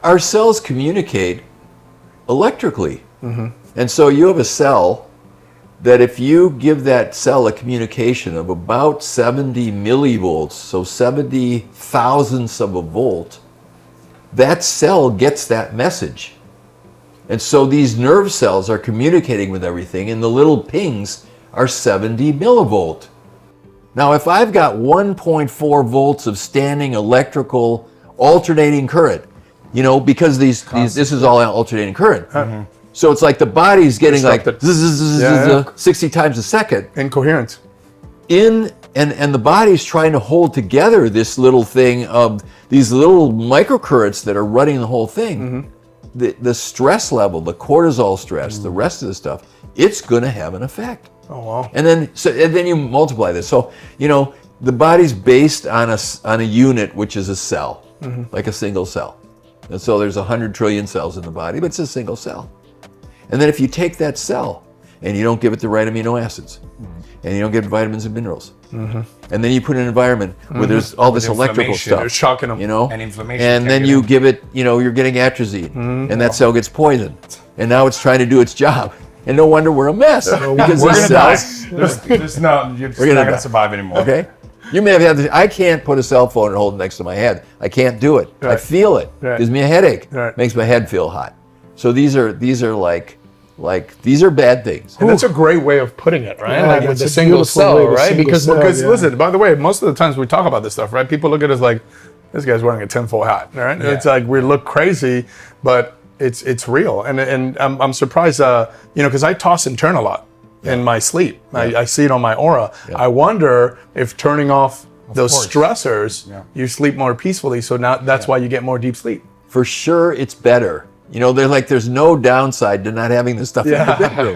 our cells communicate electrically. And so you have a cell that if you give that cell a communication of about 70 millivolts, so 70 thousandths of a volt, that cell gets that message. And so these nerve cells are communicating with everything, and the little pings are 70 millivolt. Now, if I've got 1.4 volts of standing electrical alternating current, because this is all alternating current. So it's like the body's getting like 60 times a second. Incoherent. And the body's trying to hold together this little thing of these little microcurrents that are running the whole thing. The stress level, the cortisol stress, the rest of the stuff, it's going to have an effect. Oh wow! And then you multiply this. So the body's based on a unit, which is a cell, like a single cell. And so there's 100 trillion cells in the body, but it's a single cell. And then if you take that cell and you don't give it the right amino acids, and you don't get vitamins and minerals, and then you put in an environment where there's all this electrical stuff, they're shocking them, and inflammation, and then you give it, you're getting atrazine, and that cell gets poisoned, and now it's trying to do its job, and no wonder we're a mess because we're these gonna cells. you're just not gonna survive anymore. Okay, you may have had this. I can't put a cell phone and hold it next to my head. I can't do it. I feel it. Gives me a headache. Makes my head feel hot. So these are like these are bad things. And that's a great way of putting it, right? Yeah, like with the single cell, right? Because listen, by the way, most of the times we talk about this stuff, right? People look at us like, this guy's wearing a tinfoil hat, right? Yeah. It's like we look crazy, but it's real. And I'm surprised, because I toss and turn a lot in my sleep. I see it on my aura. I wonder if turning off those stressors, you sleep more peacefully. So now that's why you get more deep sleep. For sure, it's better. They're like, there's no downside to not having this stuff in the bedroom.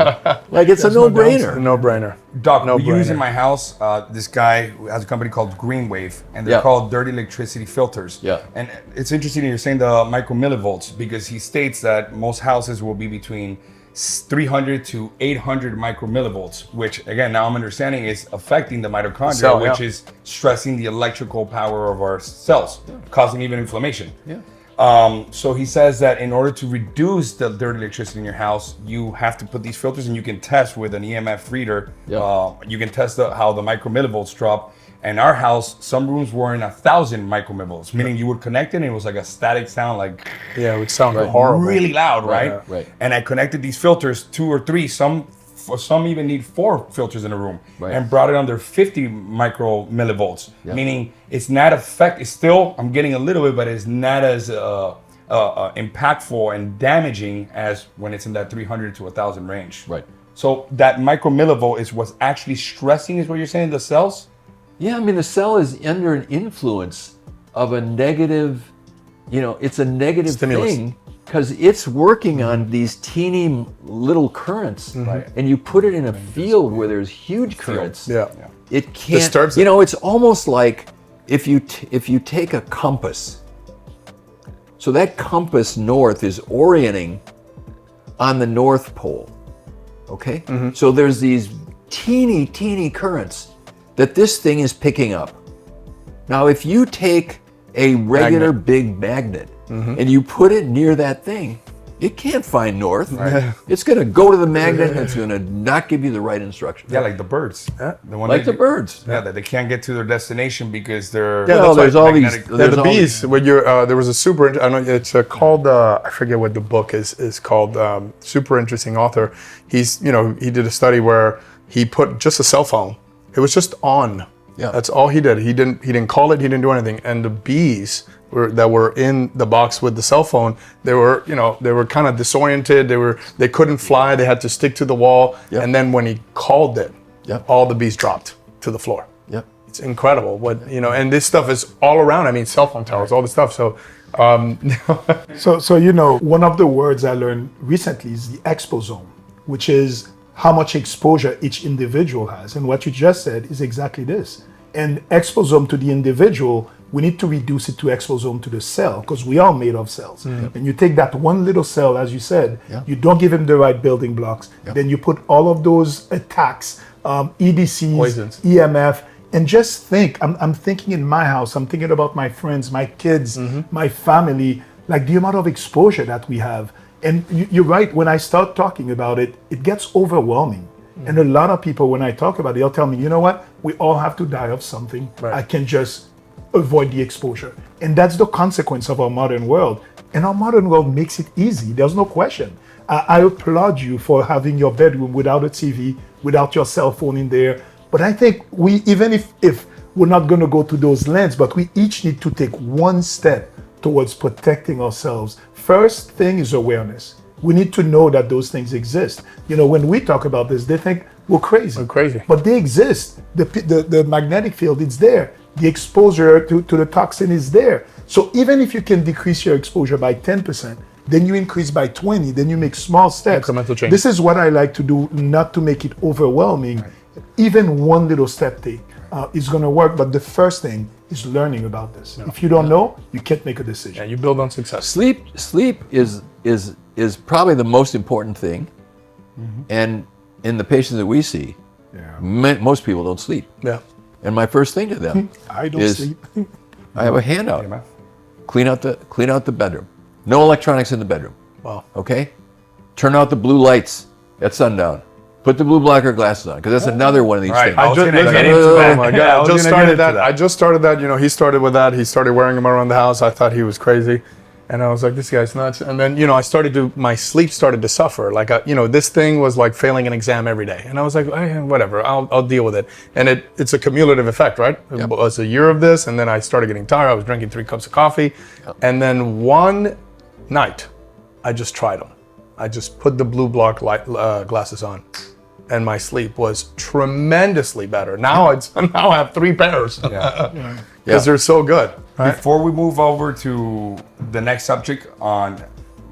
Like, it's a no-brainer. A no-brainer. Doc, we use in my house, this guy who has a company called Green Wave, and they're called dirty electricity filters. Yeah. And it's interesting that you're saying the micromillivolts, because he states that most houses will be between 300 to 800 micromillivolts, which, again, now I'm understanding is affecting the mitochondria, which is stressing the electrical power of our cells, causing even inflammation. Yeah. So he says that in order to reduce the dirty electricity in your house, you have to put these filters, and you can test with an EMF reader. You can test how the micromillivolts drop. In our house, some rooms were in 1,000 micromillivolts, meaning you would connect it and it was like a static sound, like it would sound horrible, really loud, right? Right. And I connected these filters, 2 or 3, some even need 4 filters in a room, and brought it under 50 micromillivolts, meaning it's not it's still, I'm getting a little bit, but it's not as impactful and damaging as when it's in that 300 to 1,000 range. Right. So that micromillivolt is what's actually stressing, is what you're saying, the cells? Yeah, I mean, the cell is under an influence of a negative, it's a negative stimulus thing. Because it's working on these teeny little currents, and you put it in a field where there's huge currents. It can't. Disturbs it's almost like if you take a compass. So that compass north is orienting on the North Pole. Okay. So there's these teeny currents that this thing is picking up. Now, if you take a regular big magnet and you put it near that thing, it can't find north. It's going to go to the magnet and it's going to not give you the right instructions. Yeah, like the birds. The birds. Yeah, that they can't get to their destination because they're... there's all these... the bees, when there was a super... I know it's called... I forget what the book is called. Super interesting author. He did a study where he put just a cell phone. It was just on. Yeah. That's all he did. He didn't call it. He didn't do anything. And the bees that were in the box with the cell phone, they were kind of disoriented. They couldn't fly. They had to stick to the wall. Yep. And then when he called it, all the bees dropped to the floor. Yep. It's incredible. And this stuff is all around. I mean, cell phone towers, all this stuff. So, one of the words I learned recently is the exposome, which is how much exposure each individual has. And what you just said is exactly this. And exposome to the individual, we need to reduce it to exposome to the cell, because we are made of cells. And you take that one little cell, as you said, you don't give him the right building blocks, then you put all of those attacks, EDCs, poisons, EMF, and just think, I'm thinking in my house, I'm thinking about my friends, my kids, my family. like the amount of exposure that we have. And you're right, when I start talking about it, it gets overwhelming. And a lot of people, when I talk about it, they'll tell me, you know what, we all have to die of something. Right. I can just avoid the exposure. And that's the consequence of our modern world. And our modern world makes it easy, there's no question. I applaud you for having your bedroom without a TV, without your cell phone in there. But I think we, even if we're not going to go to those lengths, but we each need to take one step towards protecting ourselves. First thing is awareness. We need to know that those things exist. You know, when we talk about this, they think we're crazy. We're crazy. But they exist. The magnetic field, it's there. The exposure to the toxin is there. So even if you can decrease your exposure by 10%, then you increase by 20, then you make small steps. Incremental change. This is what I like to do, not to make it overwhelming. Right. Even one little step take is going to work. But the first thing is learning about this. If you don't know, you can't make a decision. Yeah, you build on success. Sleep is probably the most important thing. And in the patients that we see, most people don't sleep. Yeah. And my first thing to them I don't is, sleep. I have a handout. Clean out the bedroom. No electronics in the bedroom. Wow. Okay? Turn out the blue lights at sundown. Put the blue blocker glasses on, because that's another one of these things. I was going to listen, get into that. Oh my God! Yeah, I just started that. You know, he started with that. He started wearing them around the house. I thought he was crazy, and I was like, this guy's nuts. And then, you know, my sleep started to suffer. Like, you know, this thing was like failing an exam every day, and I was like, whatever, I'll deal with it. And it's a cumulative effect, right? Yep. It was a year of this, and then I started getting tired. I was drinking 3 cups of coffee, and then one night, I just tried them. I just put the blue block glasses on, and my sleep was tremendously better. Now I have 3 pairs because they're so good. Right? Before we move over to the next subject on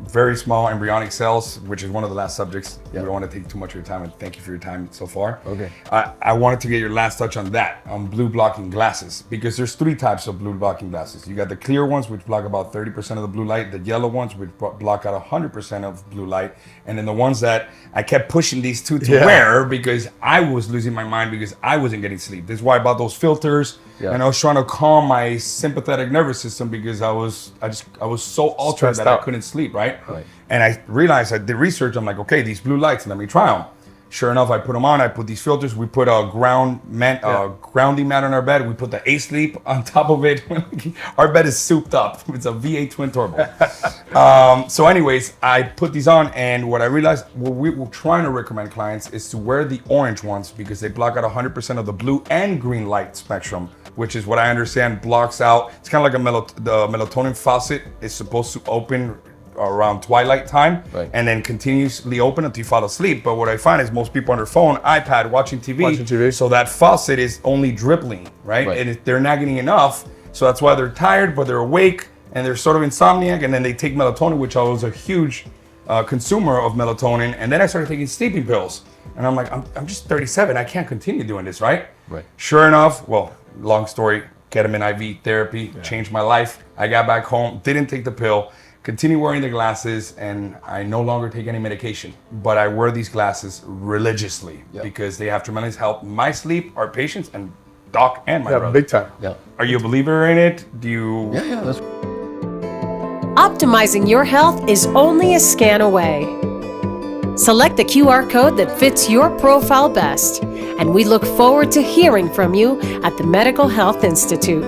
very small embryonic cells, which is one of the last subjects, we don't want to take too much of your time, and thank you for your time so far. Okay. I wanted to get your last touch on that, on blue blocking glasses, because there's 3 types of blue blocking glasses. You got the clear ones, which block about 30% of the blue light, the yellow ones, which block out 100% of blue light, and then the ones that I kept pushing these 2 to wear because I was losing my mind because I wasn't getting sleep. This is why I bought those filters, and I was trying to calm my sympathetic nervous system because I was so altered Stressed that out. I couldn't sleep, right? And I realized, I did research, I'm like, okay, these blue lights, let me try them. Sure enough, I put them on, I put these filters, we put a grounding mat on our bed, we put the A-Sleep on top of it. Our bed is souped up. It's a V8 twin turbo. So anyways, I put these on, and what I realized, what we were trying to recommend clients is to wear the orange ones because they block out 100% of the blue and green light spectrum, which is what I understand blocks out. It's kind of like the melatonin faucet is supposed to open around twilight time, and then continuously open until you fall asleep. But what I find is most people on their phone, iPad, watching TV. So that faucet is only dribbling, right? And they're not getting enough. So that's why they're tired, but they're awake and they're sort of insomniac. And then they take melatonin, which I was a huge consumer of melatonin. And then I started taking sleeping pills. And I'm like, I'm just 37. I can't continue doing this, right? Sure enough, well, long story, ketamine IV therapy changed my life. I got back home, didn't take the pill, continue wearing the glasses, and I no longer take any medication. But I wear these glasses religiously because they have tremendous help my sleep, our patients, and doc and my brother. Big time. Are you a believer in it? Do you? Yeah, that's Optimizing your health is only a scan away. Select the QR code that fits your profile best, and we look forward to hearing from you at the Medical Health Institute.